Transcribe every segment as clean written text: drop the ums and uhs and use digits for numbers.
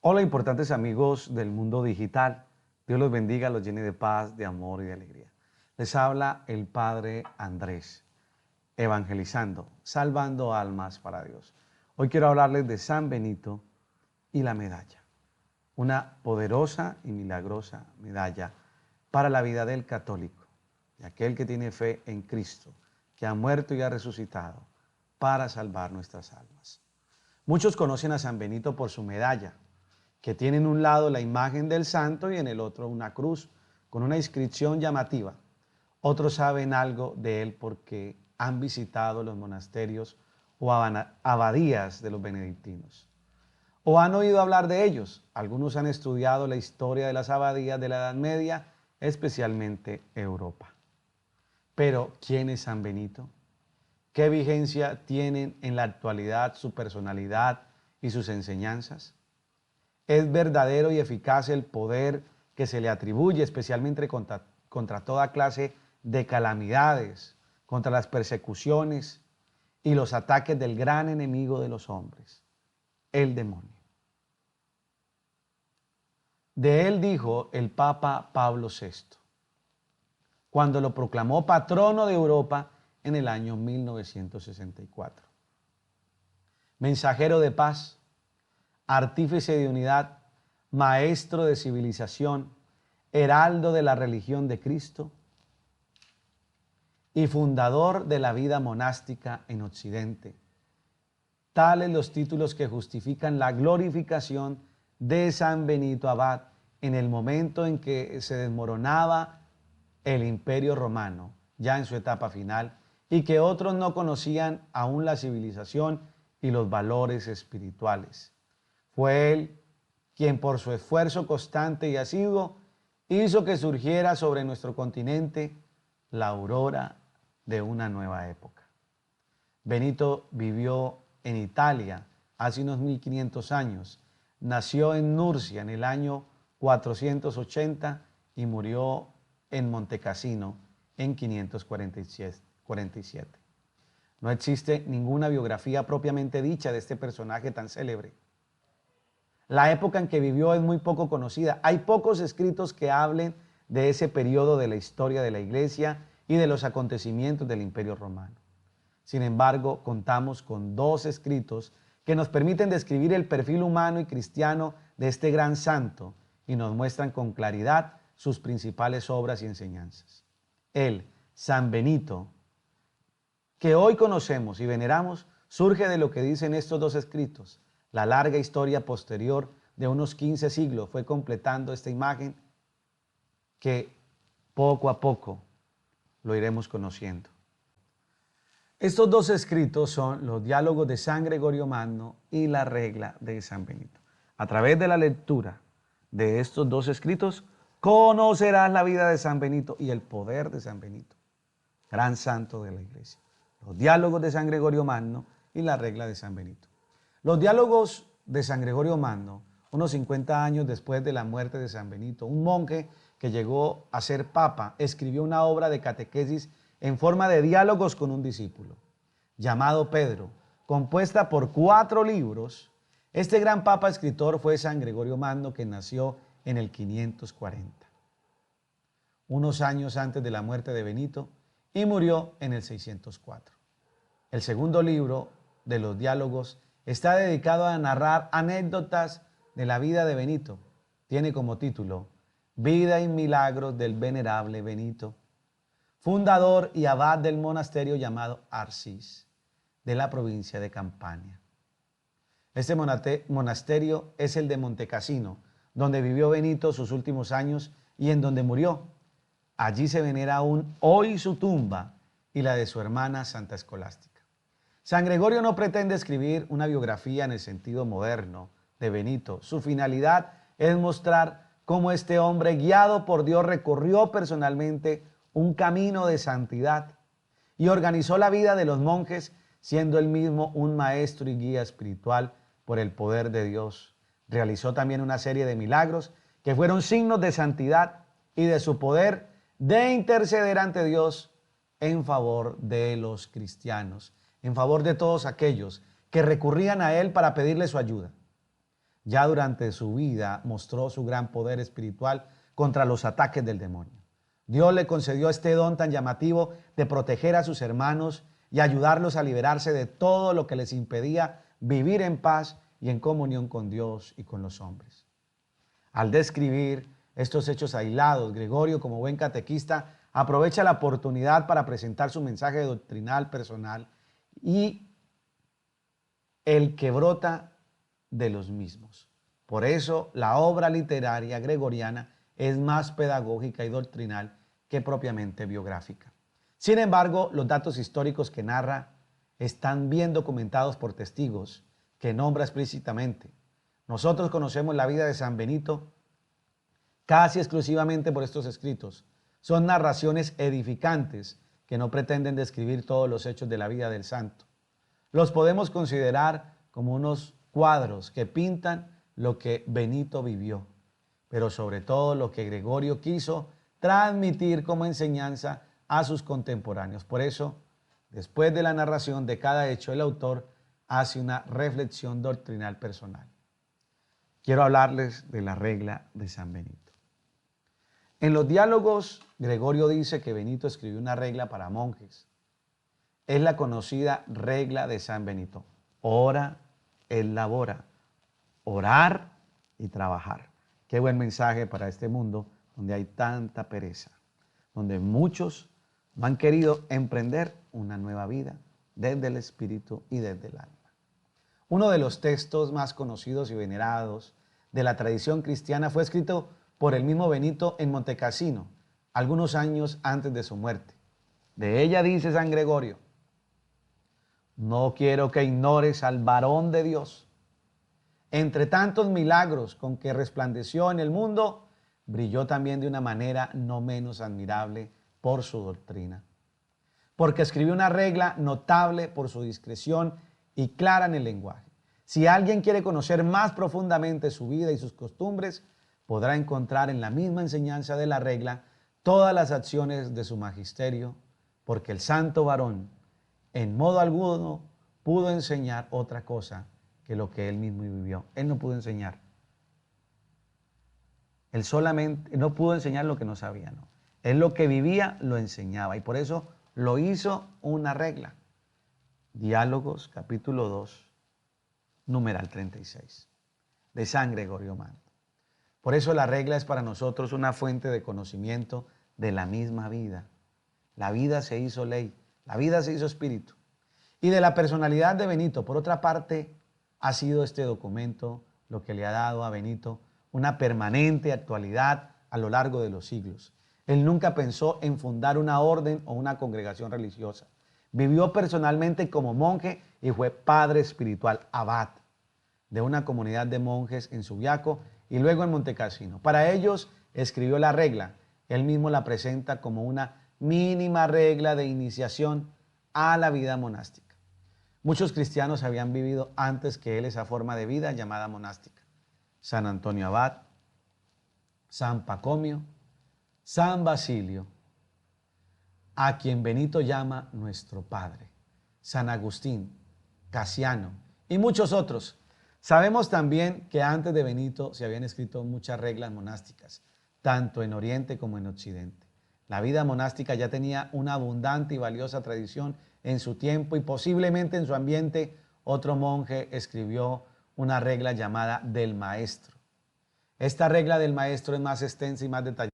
Hola, importantes amigos del mundo digital. Dios los bendiga, los llene de paz, de amor y de alegría. Les habla el Padre Andrés, evangelizando, salvando almas para Dios. Hoy quiero hablarles de San Benito y la medalla, una poderosa y milagrosa medalla para la vida del católico, de aquel que tiene fe en Cristo, que ha muerto y ha resucitado para salvar nuestras almas. Muchos conocen a San Benito por su medalla, que tiene en un lado la imagen del santo y en el otro una cruz con una inscripción llamativa. Otros saben algo de él porque han visitado los monasterios o abadías de los benedictinos, o han oído hablar de ellos. Algunos han estudiado la historia de las abadías de la Edad Media, especialmente Europa. Pero, ¿quién es San Benito? ¿Qué vigencia tienen en la actualidad su personalidad y sus enseñanzas? ¿Es verdadero y eficaz el poder que se le atribuye, especialmente contra toda clase de calamidades, contra las persecuciones y los ataques del gran enemigo de los hombres, el demonio? De él dijo el Papa Pablo VI, cuando lo proclamó patrono de Europa en el año 1964. Mensajero de paz, artífice de unidad, maestro de civilización, heraldo de la religión de Cristo y fundador de la vida monástica en Occidente. Tales los títulos que justifican la glorificación de San Benito Abad en el momento en que se desmoronaba el Imperio Romano, ya en su etapa final, y que otros no conocían aún la civilización y los valores espirituales. Fue él quien por su esfuerzo constante y asiduo hizo que surgiera sobre nuestro continente la aurora de una nueva época. Benito vivió en Italia hace unos 1500 años, nació en Nurcia en el año 480 y murió en Montecassino en 547. No existe ninguna biografía propiamente dicha de este personaje tan célebre. La época en que vivió es muy poco conocida. Hay pocos escritos que hablen de ese periodo de la historia de la Iglesia y de los acontecimientos del Imperio Romano. Sin embargo, contamos con dos escritos que nos permiten describir el perfil humano y cristiano de este gran santo y nos muestran con claridad sus principales obras y enseñanzas. El San Benito, que hoy conocemos y veneramos, surge de lo que dicen estos dos escritos. La larga historia posterior de unos 15 siglos fue completando esta imagen que poco a poco lo iremos conociendo. Estos dos escritos son los diálogos de San Gregorio Magno y la regla de San Benito. A través de la lectura de estos dos escritos, conocerás la vida de San Benito y el poder de San Benito, gran santo de la Iglesia. Los diálogos de San Gregorio Magno y la regla de San Benito. Los diálogos de San Gregorio Magno, unos 50 años después de la muerte de San Benito, un monje que llegó a ser papa, escribió una obra de catequesis en forma de diálogos con un discípulo, llamado Pedro, compuesta por 4 libros. Este gran papa escritor fue San Gregorio Magno, que nació en el 540, unos años antes de la muerte de Benito, y murió en el 604. El segundo libro de los diálogos está dedicado a narrar anécdotas de la vida de Benito. Tiene como título Vida y milagros del venerable Benito, fundador y abad del monasterio llamado Arcis, de la provincia de Campania. Este monasterio es el de Montecassino, donde vivió Benito sus últimos años y en donde murió. Allí se venera aún hoy su tumba y la de su hermana Santa Escolástica. San Gregorio no pretende escribir una biografía en el sentido moderno de Benito. Su finalidad es mostrar cómo este hombre, guiado por Dios, recorrió personalmente un camino de santidad y organizó la vida de los monjes, siendo él mismo un maestro y guía espiritual por el poder de Dios. Realizó también una serie de milagros que fueron signos de santidad y de su poder de interceder ante Dios en favor de los cristianos, en favor de todos aquellos que recurrían a él para pedirle su ayuda. ya durante su vida mostró su gran poder espiritual contra los ataques del demonio. Dios le concedió este don tan llamativo de proteger a sus hermanos y ayudarlos a liberarse de todo lo que les impedía vivir en paz y en comunión con Dios y con los hombres. Al describir estos hechos aislados, Gregorio, como buen catequista, aprovecha la oportunidad para presentar su mensaje doctrinal personal y el que brota de los mismos. Por eso, la obra literaria gregoriana es más pedagógica y doctrinal que propiamente biográfica. Sin embargo, los datos históricos que narra están bien documentados por testigos que nombra explícitamente. Nosotros conocemos la vida de San Benito casi exclusivamente por estos escritos. Son narraciones edificantes que no pretenden describir todos los hechos de la vida del santo. Los podemos considerar como unos cuadros que pintan lo que Benito vivió, pero sobre todo lo que Gregorio quiso transmitir como enseñanza a sus contemporáneos. Por eso, después de la narración de cada hecho, el autor hace una reflexión doctrinal personal. Quiero hablarles de la regla de San Benito. En los diálogos, Gregorio dice que Benito escribió una regla para monjes. Es la conocida regla de San Benito. Ora et labora. Orar y trabajar. Qué buen mensaje para este mundo donde hay tanta pereza, donde muchos no han querido emprender una nueva vida desde el espíritu y desde el alma. Uno de los textos más conocidos y venerados de la tradición cristiana fue escrito por el mismo Benito en Montecassino, algunos años antes de su muerte. De ella dice San Gregorio: no quiero que ignores al varón de Dios. Entre tantos milagros con que resplandeció en el mundo, brilló también de una manera no menos admirable por su doctrina. Porque escribió una regla notable por su discreción y clara en el lenguaje. Si alguien quiere conocer más profundamente su vida y sus costumbres, podrá encontrar en la misma enseñanza de la regla todas las acciones de su magisterio, porque el santo varón en modo alguno pudo enseñar otra cosa que lo que él mismo vivió. Él no pudo enseñar. Él solamente no pudo enseñar lo que no sabía, ¿no? Él lo que vivía lo enseñaba y por eso lo hizo una regla. Diálogos, capítulo 2, numeral 36, de San Gregorio Magno. Por eso la regla es para nosotros una fuente de conocimiento de la misma vida. La vida se hizo ley, la vida se hizo espíritu. Y de la personalidad de Benito, por otra parte, ha sido este documento lo que le ha dado a Benito una permanente actualidad a lo largo de los siglos. Él nunca pensó en fundar una orden o una congregación religiosa. Vivió personalmente como monje y fue padre espiritual, abad, de una comunidad de monjes en Subiaco y luego en Montecassino. Para ellos escribió la regla. Él mismo la presenta como una mínima regla de iniciación a la vida monástica. Muchos cristianos habían vivido antes que él esa forma de vida llamada monástica. San Antonio Abad, San Pacomio, San Basilio, a quien Benito llama nuestro Padre, San Agustín, Casiano y muchos otros. Sabemos también que antes de Benito se habían escrito muchas reglas monásticas, tanto en Oriente como en Occidente. La vida monástica ya tenía una abundante y valiosa tradición en su tiempo y posiblemente en su ambiente otro monje escribió una regla llamada del maestro. Esta regla del maestro es más extensa y más detallada.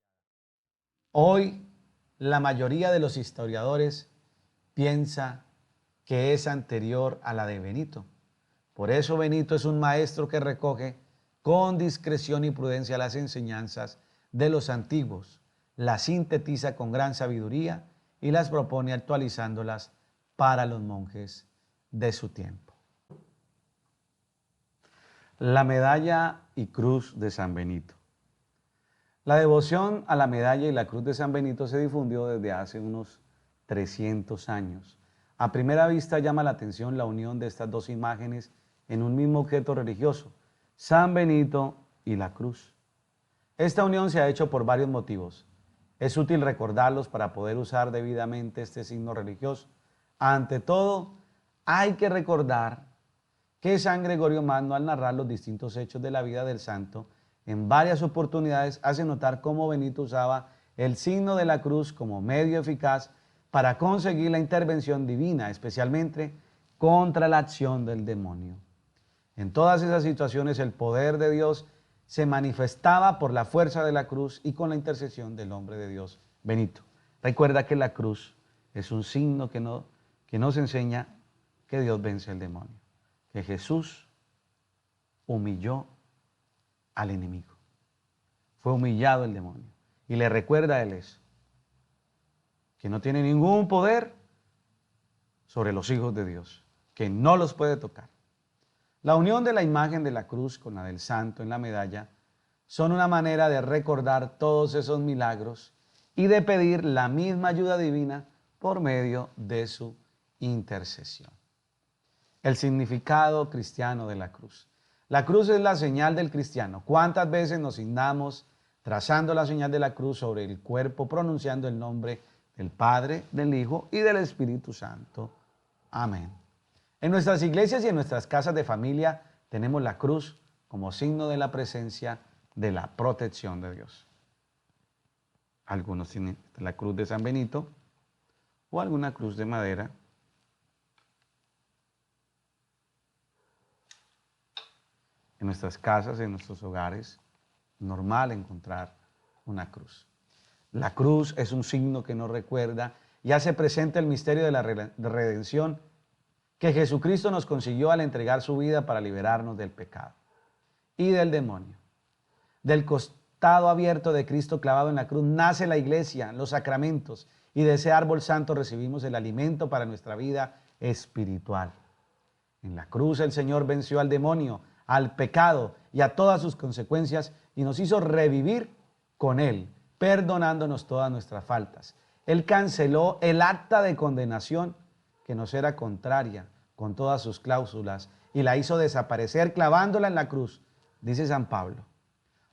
Hoy la mayoría de los historiadores piensa que es anterior a la de Benito. Por eso Benito es un maestro que recoge con discreción y prudencia las enseñanzas de los antiguos, las sintetiza con gran sabiduría y las propone actualizándolas para los monjes de su tiempo. La medalla y cruz de San Benito. La devoción a la medalla y la cruz de San Benito se difundió desde hace unos 300 años. A primera vista llama la atención la unión de estas dos imágenes en un mismo objeto religioso, San Benito y la cruz. Esta unión se ha hecho por varios motivos. Es útil recordarlos para poder usar debidamente este signo religioso. Ante todo, hay que recordar que San Gregorio Magno, al narrar los distintos hechos de la vida del santo, en varias oportunidades hace notar cómo Benito usaba el signo de la cruz como medio eficaz para conseguir la intervención divina, especialmente contra la acción del demonio. En todas esas situaciones el poder de Dios se manifestaba por la fuerza de la cruz y con la intercesión del hombre de Dios, Benito. Recuerda que la cruz es un signo que nos enseña que Dios vence al demonio, que Jesús humilló al enemigo. Fue humillado el demonio. Y le recuerda a él eso, que no tiene ningún poder sobre los hijos de Dios, que no los puede tocar. La unión de la imagen de la cruz con la del santo en la medalla son una manera de recordar todos esos milagros y de pedir la misma ayuda divina por medio de su intercesión. El significado cristiano de la cruz. La cruz es la señal del cristiano. ¿Cuántas veces nos signamos trazando la señal de la cruz sobre el cuerpo, pronunciando el nombre del Padre, del Hijo y del Espíritu Santo? Amén. En nuestras iglesias y en nuestras casas de familia tenemos la cruz como signo de la presencia de la protección de Dios. Algunos tienen la cruz de San Benito o alguna cruz de madera. En nuestras casas, en nuestros hogares, normal encontrar una cruz. La cruz es un signo que nos recuerda y hace presente el misterio de la redención que Jesucristo nos consiguió al entregar su vida para liberarnos del pecado y del demonio. Del costado abierto de Cristo clavado en la cruz nace la iglesia, los sacramentos, y de ese árbol santo recibimos el alimento para nuestra vida espiritual. En la cruz el Señor venció al demonio, al pecado y a todas sus consecuencias y nos hizo revivir con Él, perdonándonos todas nuestras faltas. Él canceló el acta de condenación que nos era contraria con todas sus cláusulas y la hizo desaparecer clavándola en la cruz, dice San Pablo.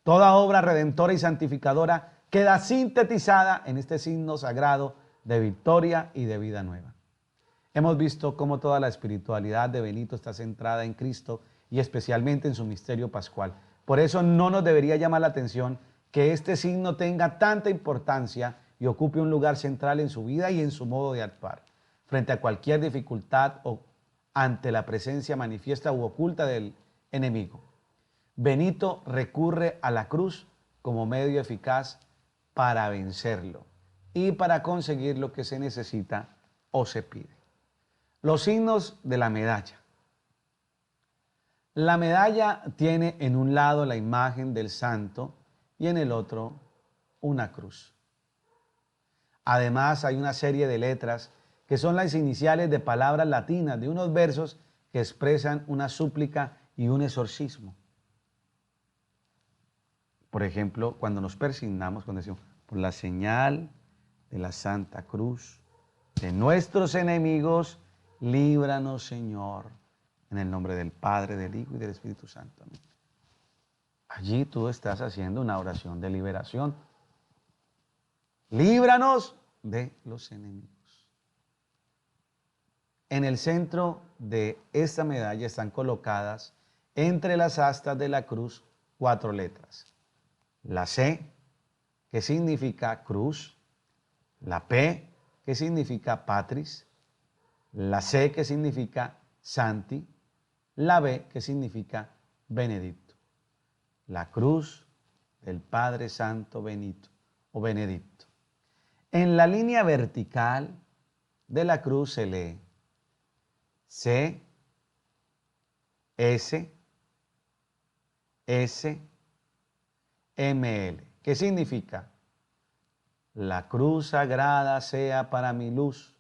Toda obra redentora y santificadora queda sintetizada en este signo sagrado de victoria y de vida nueva. Hemos visto cómo toda la espiritualidad de Benito está centrada en Cristo y especialmente en su misterio pascual. Por eso no nos debería llamar la atención que este signo tenga tanta importancia y ocupe un lugar central en su vida y en su modo de actuar, frente a cualquier dificultad o ante la presencia manifiesta u oculta del enemigo. Benito recurre a la cruz como medio eficaz para vencerlo y para conseguir lo que se necesita o se pide. Los signos de la medalla. La medalla tiene en un lado la imagen del santo y en el otro una cruz. Además hay una serie de letras que son las iniciales de palabras latinas de unos versos que expresan una súplica y un exorcismo. Por ejemplo, cuando nos persignamos, cuando decimos, por la señal de la Santa Cruz de nuestros enemigos, líbranos, Señor, en el nombre del Padre, del Hijo y del Espíritu Santo. Amén. Allí tú estás haciendo una oración de liberación. Líbranos de los enemigos. En el centro de esta medalla están colocadas entre las astas de la cruz 4 letras. La C, que significa cruz, la P, que significa patris, la C, que significa santi, la B, que significa benedicto. La cruz del Padre Santo Benito o Benedicto. En la línea vertical de la cruz se lee C, S, S, ML. ¿Qué significa? La cruz sagrada sea para mi luz.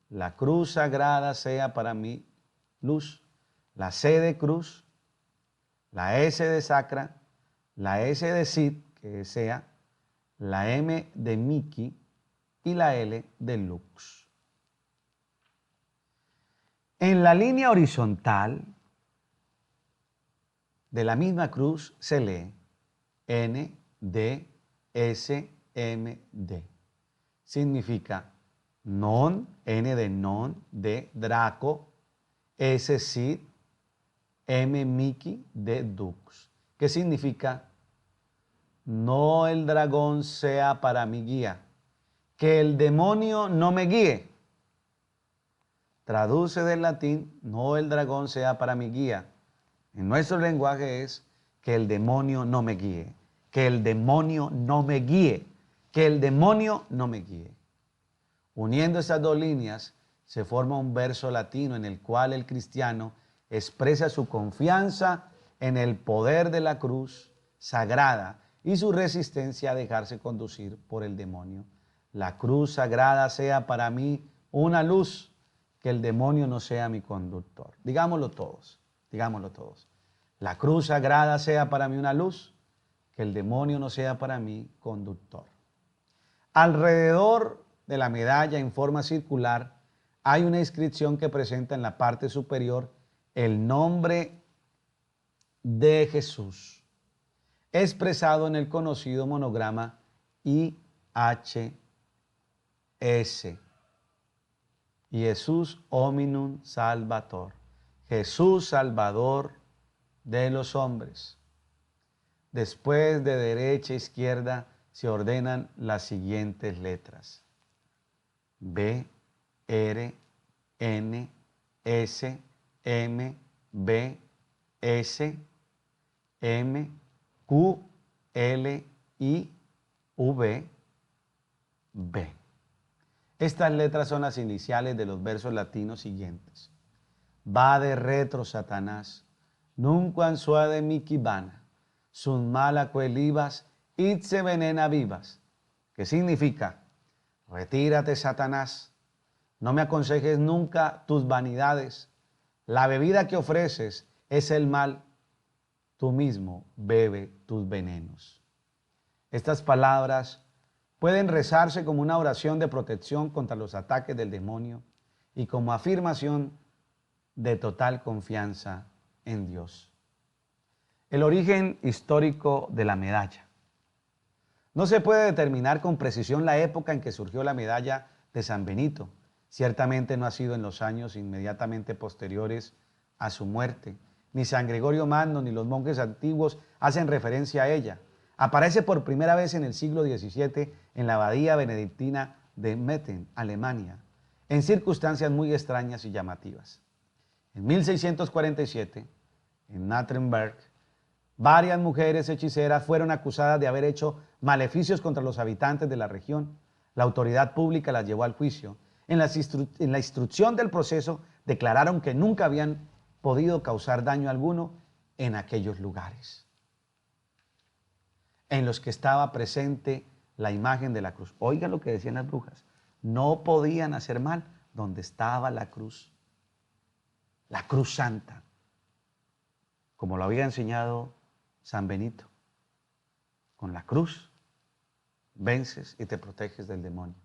La cruz sagrada sea para mi luz. La C de cruz, la S de sacra, la S de Sid, que es sea, la M de Miki y la L de lux. En la línea horizontal de la misma cruz se lee N, D, S, M, D. Significa non, N de non, D, Draco, S, Sid, M. Mickey de Dux, que significa no el dragón sea para mi guía, que el demonio no me guíe. Traduce del latín, no el dragón sea para mi guía. En nuestro lenguaje es que el demonio no me guíe, que el demonio no me guíe, que el demonio no me guíe. Uniendo estas dos líneas se forma un verso latino en el cual el cristiano expresa su confianza en el poder de la cruz sagrada y su resistencia a dejarse conducir por el demonio. La cruz sagrada sea para mí una luz, que el demonio no sea mi conductor. Digámoslo todos, digámoslo todos. La cruz sagrada sea para mí una luz, que el demonio no sea para mí conductor. Alrededor de la medalla en forma circular hay una inscripción que presenta en la parte superior el nombre de Jesús, expresado en el conocido monograma IHS, Jesús Hominum Salvator, Jesús Salvador de los hombres. Después de derecha a izquierda se ordenan las siguientes letras: B, R, N, S, M, B, S, M, Q, L, I, V, B. Estas letras son las iniciales de los versos latinos siguientes. Va de retro Satanás, nunquam suade mihi vana, sun mala coelibas, itse venena vivas, que significa: retírate Satanás, no me aconsejes nunca tus vanidades, la bebida que ofreces es el mal, tú mismo bebe tus venenos. Estas palabras pueden rezarse como una oración de protección contra los ataques del demonio y como afirmación de total confianza en Dios. El origen histórico de la medalla. No se puede determinar con precisión la época en que surgió la medalla de San Benito. Ciertamente no ha sido en los años inmediatamente posteriores a su muerte. Ni San Gregorio Magno ni los monjes antiguos hacen referencia a ella. Aparece por primera vez en el siglo XVII en la abadía benedictina de Metten, Alemania, en circunstancias muy extrañas y llamativas. En 1647, en Natrenberg, varias mujeres hechiceras fueron acusadas de haber hecho maleficios contra los habitantes de la región. La autoridad pública las llevó al juicio. En la instrucción del proceso declararon que nunca habían podido causar daño alguno en aquellos lugares en los que estaba presente la imagen de la cruz. Oigan lo que decían las brujas. No podían hacer mal donde estaba la cruz santa, como lo había enseñado San Benito. Con la cruz vences y te proteges del demonio.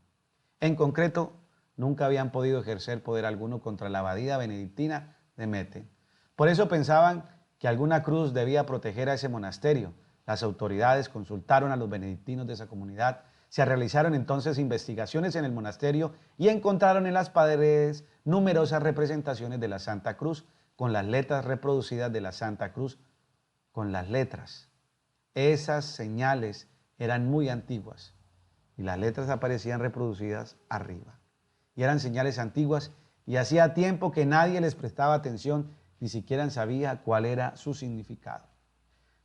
En concreto, nunca habían podido ejercer poder alguno contra la abadía benedictina de Metten. Por eso pensaban que alguna cruz debía proteger a ese monasterio. Las autoridades consultaron a los benedictinos de esa comunidad. Se realizaron entonces investigaciones en el monasterio y encontraron en las paredes numerosas representaciones de la Santa Cruz con las letras reproducidas de la Santa Cruz con las letras. Esas señales eran muy antiguas y las letras aparecían reproducidas arriba. Y eran señales antiguas y hacía tiempo que nadie les prestaba atención, ni siquiera sabía cuál era su significado.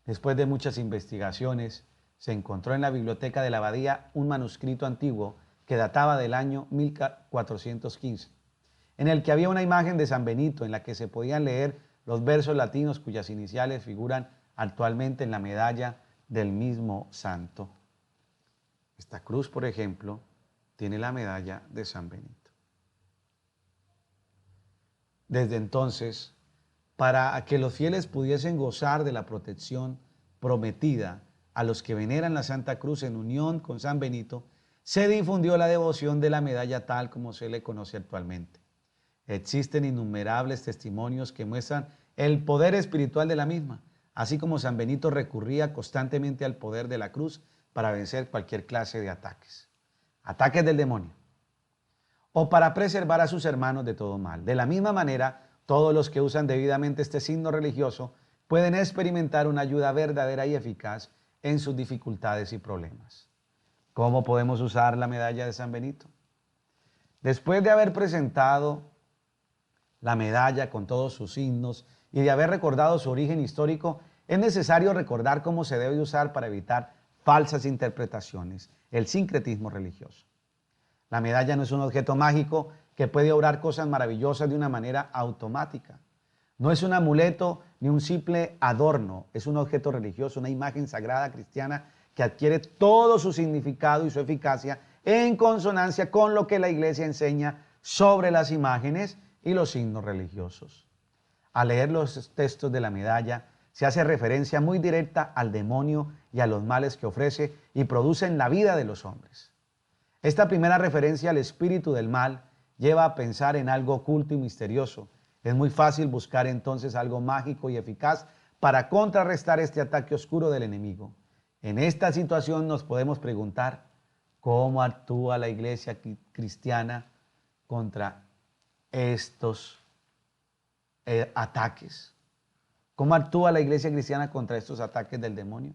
Después de muchas investigaciones, se encontró en la biblioteca de la abadía un manuscrito antiguo que databa del año 1415, en el que había una imagen de San Benito en la que se podían leer los versos latinos cuyas iniciales figuran actualmente en la medalla del mismo santo. Esta cruz, por ejemplo, tiene la medalla de San Benito. Desde entonces, para que los fieles pudiesen gozar de la protección prometida a los que veneran la Santa Cruz en unión con San Benito, se difundió la devoción de la medalla tal como se le conoce actualmente. Existen innumerables testimonios que muestran el poder espiritual de la misma, así como San Benito recurría constantemente al poder de la cruz para vencer cualquier clase de ataques. Ataques del demonio, o para preservar a sus hermanos de todo mal. De la misma manera, Todos los que usan debidamente este signo religioso pueden experimentar una ayuda verdadera y eficaz en sus dificultades y problemas. ¿Cómo podemos usar la medalla de San Benito? Después de haber presentado la medalla con todos sus signos y de haber recordado su origen histórico, es necesario recordar cómo se debe usar para evitar falsas interpretaciones, el sincretismo religioso. La medalla no es un objeto mágico que puede obrar cosas maravillosas de una manera automática. No es un amuleto ni un simple adorno, es un objeto religioso, una imagen sagrada cristiana que adquiere todo su significado y su eficacia en consonancia con lo que la Iglesia enseña sobre las imágenes y los signos religiosos. Al leer los textos de la medalla, se hace referencia muy directa al demonio y a los males que ofrece y produce en la vida de los hombres. Esta primera referencia al espíritu del mal lleva a pensar en algo oculto y misterioso. Es muy fácil buscar entonces algo mágico y eficaz para contrarrestar este ataque oscuro del enemigo. En esta situación nos podemos preguntar cómo actúa la iglesia cristiana contra estos ataques. ¿Cómo actúa la iglesia cristiana contra estos ataques del demonio?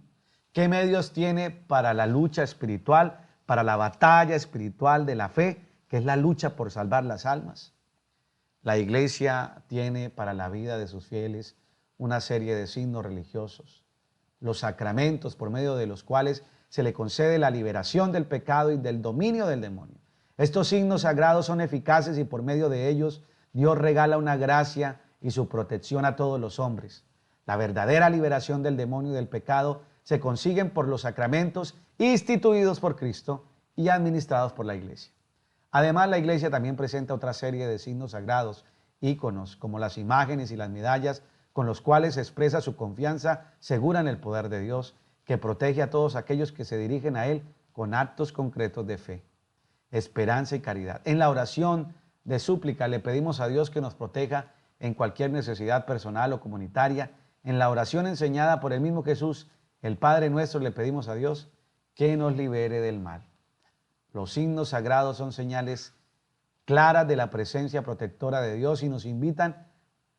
¿Qué medios tiene para la lucha espiritual, para la batalla espiritual de la fe, que es la lucha por salvar las almas? La iglesia tiene para la vida de sus fieles una serie de signos religiosos, los sacramentos por medio de los cuales se le concede la liberación del pecado y del dominio del demonio. Estos signos sagrados son eficaces y por medio de ellos Dios regala una gracia y su protección a todos los hombres. La verdadera liberación del demonio y del pecado se consiguen por los sacramentos instituidos por Cristo y administrados por la iglesia. Además, la iglesia también presenta otra serie de signos sagrados, íconos, como las imágenes y las medallas, con los cuales expresa su confianza segura en el poder de Dios, que protege a todos aquellos que se dirigen a Él con actos concretos de fe, esperanza y caridad. En la oración de súplica le pedimos a Dios que nos proteja en cualquier necesidad personal o comunitaria. En la oración enseñada por el mismo Jesús, el Padre nuestro, le pedimos a Dios que nos libere del mal. Los signos sagrados son señales claras de la presencia protectora de Dios y nos invitan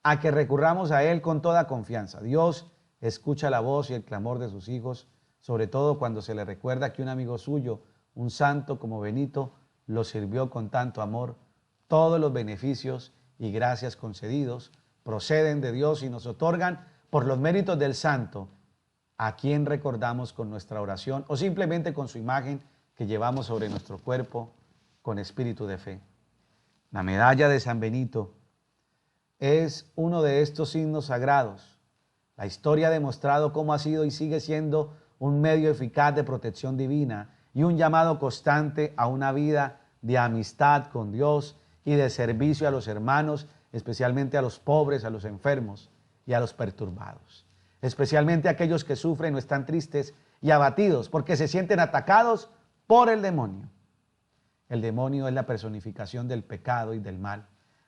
a que recurramos a Él con toda confianza. Dios escucha la voz y el clamor de sus hijos, sobre todo cuando se le recuerda que un amigo suyo, un santo como Benito, lo sirvió con tanto amor. Todos los beneficios y gracias concedidos proceden de Dios y nos otorgan por los méritos del santo, a quien recordamos con nuestra oración o simplemente con su imagen que llevamos sobre nuestro cuerpo con espíritu de fe. La medalla de San Benito es uno de estos signos sagrados. La historia ha demostrado cómo ha sido y sigue siendo un medio eficaz de protección divina y un llamado constante a una vida de amistad con Dios y de servicio a los hermanos, especialmente a los pobres, a los enfermos y a los perturbados, especialmente a aquellos que sufren o están tristes y abatidos porque se sienten atacados por el demonio. El demonio es la personificación del pecado y del mal.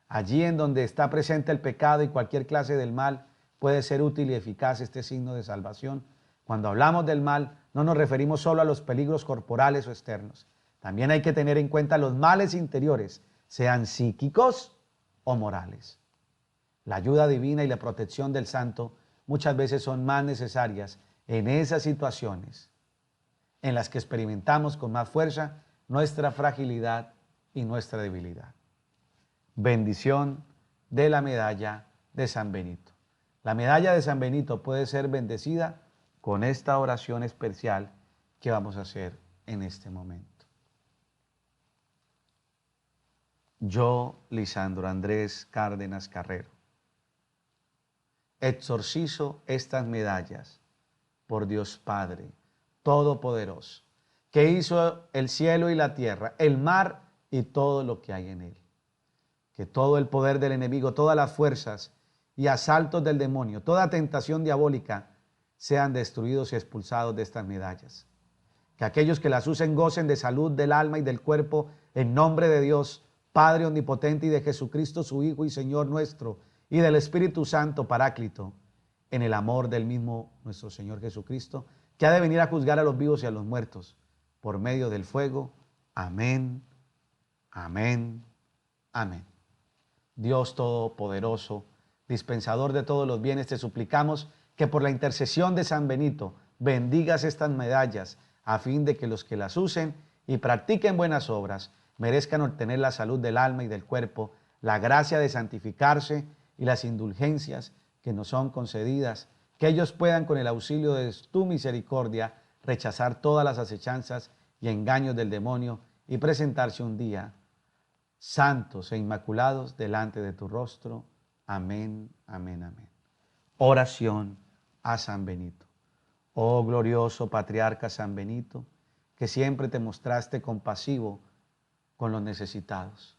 Allí en donde está presente el pecado y cualquier clase del mal, puede ser útil y eficaz este signo de salvación. Cuando hablamos del mal, no nos referimos solo a los peligros corporales o externos. También hay que tener en cuenta los males interiores, sean psíquicos o morales. La ayuda divina y la protección del santo muchas veces son más necesarias en esas situaciones en las que experimentamos con más fuerza nuestra fragilidad y nuestra debilidad. Bendición de la medalla de San Benito. La medalla de San Benito puede ser bendecida con esta oración especial que vamos a hacer en este momento. Yo, Lisandro Andrés Cárdenas Carrero, exorcizo estas medallas por Dios Padre Todopoderoso, que hizo el cielo y la tierra, el mar y todo lo que hay en él. Que todo el poder del enemigo, todas las fuerzas y asaltos del demonio, toda tentación diabólica sean destruidos y expulsados de estas medallas. Que aquellos que las usen gocen de salud del alma y del cuerpo en nombre de Dios, Padre omnipotente, y de Jesucristo su Hijo y Señor nuestro, y del Espíritu Santo Paráclito, en el amor del mismo nuestro Señor Jesucristo, que ha de venir a juzgar a los vivos y a los muertos por medio del fuego. Amén, amén, amén. Dios Todopoderoso, dispensador de todos los bienes, te suplicamos que por la intercesión de San Benito bendigas estas medallas a fin de que los que las usen y practiquen buenas obras merezcan obtener la salud del alma y del cuerpo, la gracia de santificarse y las indulgencias que nos son concedidas, que ellos puedan con el auxilio de tu misericordia rechazar todas las acechanzas y engaños del demonio y presentarse un día santos e inmaculados delante de tu rostro. Amén, amén, amén. Oración a San Benito. Oh glorioso patriarca San Benito, que siempre te mostraste compasivo con los necesitados.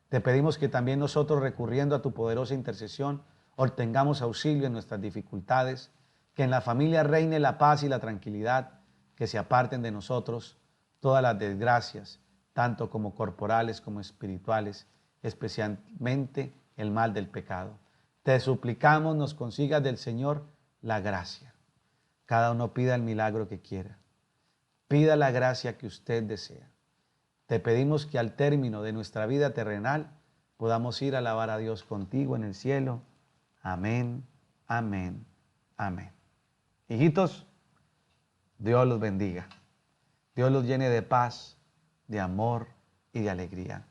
Te pedimos que también nosotros, recurriendo a tu poderosa intercesión, obtengamos auxilio en nuestras dificultades, que en la familia reine la paz y la tranquilidad, que se aparten de nosotros todas las desgracias, tanto como corporales como espirituales, especialmente el mal del pecado. Te suplicamos nos consigas del Señor la gracia. Cada uno pida el milagro que quiera. Pida la gracia que usted desea. Te pedimos que al término de nuestra vida terrenal podamos ir a alabar a Dios contigo en el cielo. Amén, amén, amén. Hijitos, Dios los bendiga. Dios los llene de paz, de amor y de alegría.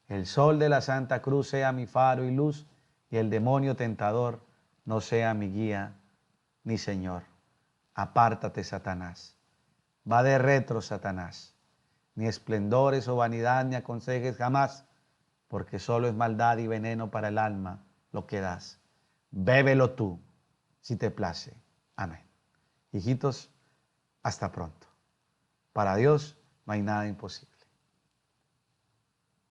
El sol de la Santa Cruz sea mi faro y luz, y el demonio tentador no sea mi guía ni Señor. Apártate, Satanás. Va de retro, Satanás. Ni esplendores o vanidad ni aconsejes jamás, porque solo es maldad y veneno para el alma lo que das. Bébelo tú, si te place. Amén. Hijitos, hasta pronto. Para Dios no hay nada imposible.